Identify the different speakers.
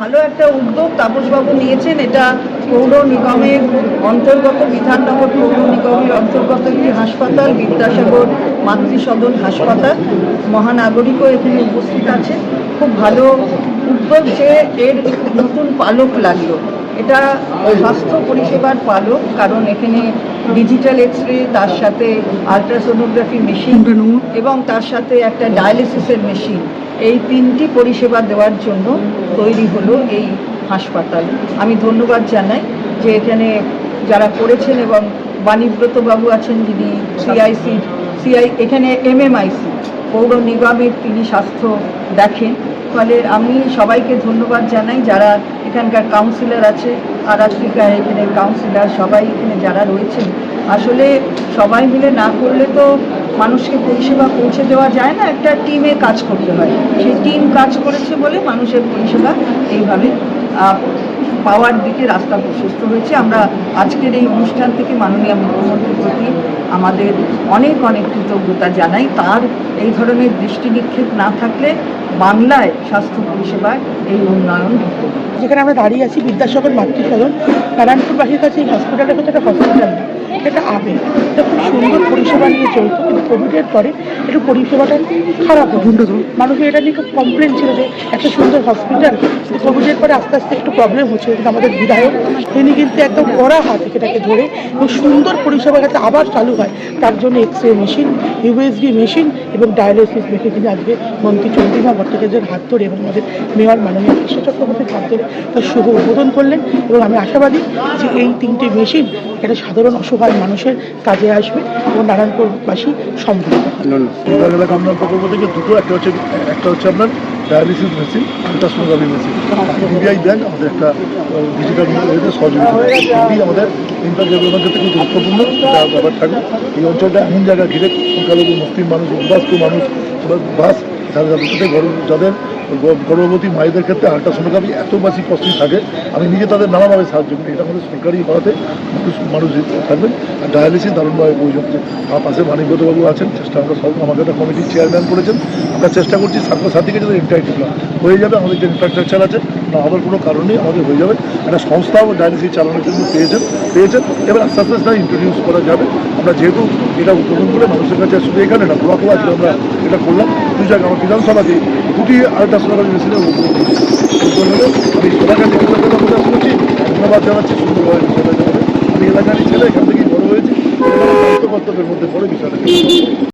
Speaker 1: ভালো একটা উদ্যোগ তাপসবাবু নিয়েছেন। এটা পৌর নিগমের অন্তর্গত, বিধাননগর পৌর নিগমের অন্তর্গত একটি হাসপাতাল, বিদ্যাসাগর মাতৃসদন হাসপাতাল। মহানাগরিকও এখানে উপস্থিত আছে। খুব ভালো উদ্যোগ যে এর নতুন পালক লাগলো। এটা স্বাস্থ্য পরিষেবার পালক, কারণ এখানে ডিজিটাল এক্সরে, তার সাথে আলট্রাসোনোগ্রাফি মেশিন এবং তার সাথে একটা ডায়ালিসিসের মেশিন, এই তিনটি পরিষেবা দেওয়ার জন্য তৈরি হলো এই হাসপাতাল। আমি ধন্যবাদ জানাই যে এখানে যারা করেছেন, এবং বাণীব্রতবাবু আছেন যিনি এখানে MMIC পৌর নিগমের, তিনি স্বাস্থ্য দেখেন। ফলে আমি সবাইকে ধন্যবাদ জানাই, যারা এখানকার কাউন্সিলর আছে, আরাত্রিকা এখানে কাউন্সিলর, সবাই এখানে যারা রয়েছেন। আসলে সবাই মিলে না করলে তো মানুষকে পরিষেবা পৌঁছে দেওয়া যায় না, একটা টিমে কাজ করতে হয়। সেই টিম কাজ করেছে বলে মানুষের পরিষেবা এইভাবে পাওয়ার দিকে রাস্তা প্রশস্ত হয়েছে। আমরা আজকের এই অনুষ্ঠান থেকে মাননীয় মুখ্যমন্ত্রীর প্রতি আমাদের অনেক অনেক কৃতজ্ঞতা জানাই। তার এই ধরনের দৃষ্টি নিক্ষেপ না থাকলে বাংলায় স্বাস্থ্য পরিষেবার এই উন্নয়ন হতো।
Speaker 2: যেখানে আমরা দাঁড়িয়ে আছি বিদ্যাসাগর মাতৃসদন, নারায়ণপুরবাসীর কাছে এই হসপিটালের হচ্ছে একটা হসপিটাল না, এটা আবেগ। এটা খুব সুন্দর পরিষেবা নিয়ে চলতো, কিন্তু কোভিডের পরে একটু পরিষেবাটা খারাপ হয়। মানুষের এটা নিয়ে খুব কমপ্লেন ছিল যে একটা সুন্দর হসপিটাল, কোভিডের পরে আস্তে আস্তে একটু প্রবলেম হচ্ছে। কিন্তু আমাদের বিধায়ক তিনি কিন্তু একদম কড়া হাতে এটাকে ধরে এবং সুন্দর পরিষেবা যাতে আবার চালু হয় তার জন্য এক্সরে মেশিন, USB মেশিন এবং ডায়ালিসিস মেশিন তিনি আজকে মন্ত্রী চন্দ্রিমা ভট্টাচার্যের হাত ধরে এবং আমাদের মেয়র মাননীয় কৃষ্ণ চক্রবর্তীর হাত ধরে তার শুভ উদ্বোধন করলেন। এবং আমি আশাবাদী যে এই তিনটে মেশিন একটা সাধারণ অসহায় মানুষের কাজে আসবে এবং নারায়ণপুরবাসী সমৃদ্ধ হবে।
Speaker 3: আপনার প্রকল্প থেকে দুটো, একটা হচ্ছে আপনার ডায়ালিসিস মেশিন, একটা সোনোগ্রাফি মেশিন। DBI ব্যাংক আমাদের একটা ডিজিটাল সহযোগিতা, এটি আমাদের ইন্টারভিউর ক্ষেত্রে খুব গুরুত্বপূর্ণ ব্যাপার থাকবে। এই অঞ্চলটা এমন জায়গা ঘিরে সংখ্যালঘু মুসলিম মানুষ, উদ্বাস্তু মানুষ, বাস যাদের গর্ভবতী মায়েদের ক্ষেত্রে আল্ট্রাসোনোগ্রাফি এত বেশি কস্টলি থাকে, আমি নিজে তাদের নানাভাবে সাহায্য করি। এটা আমাদের সরকারি ভাড়াতে মানুষ থাকবেন। আর ডায়ালিসিস দারুণভাবে প্রয়োজন হচ্ছে। আমার পাশে বাণীব্রতবাবু আছেন, চেষ্টা আমরা সব, আমাকে একটা কমিটির চেয়ারম্যান করেছেন। আমরা চেষ্টা করছি ছাত্রছাত্রীকে যদি ইন্টারেক্টিভ হয়ে যাবে, আমাদের যে ইনফ্রাস্ট্রাকচার আছে না হওয়ার কোনো কারণেই আমাদের হয়ে যাবে। একটা সংস্থাও ডায়ালিসিস চালানোর জন্য পেয়েছেন। এবার আস্তে আস্তে সেটা ইন্ট্রোডিউস করা যাবে। আমরা যেহেতু এটা উদ্বোধন করে মানুষের কাছে শুধু এখানে না, ব্লকেও আজকে আমরা এটা করলাম। দুই জায়গায় আমার বিধানসভাতে দুটি আল্ট্রাসোনোগ্রাফি মেশিনের উদ্বোধন হলো। আমি সবার কাছে কৃতজ্ঞতা প্রকাশ করছি, ধন্যবাদ জানাচ্ছি সুন্দরভাবে বিষয়টা যাবে। আমি এলাকারই ছেলে, এখান থেকেই বড় হয়েছি, দায়িত্ব কর্তব্যের মধ্যে পড়ে বিষয়টা।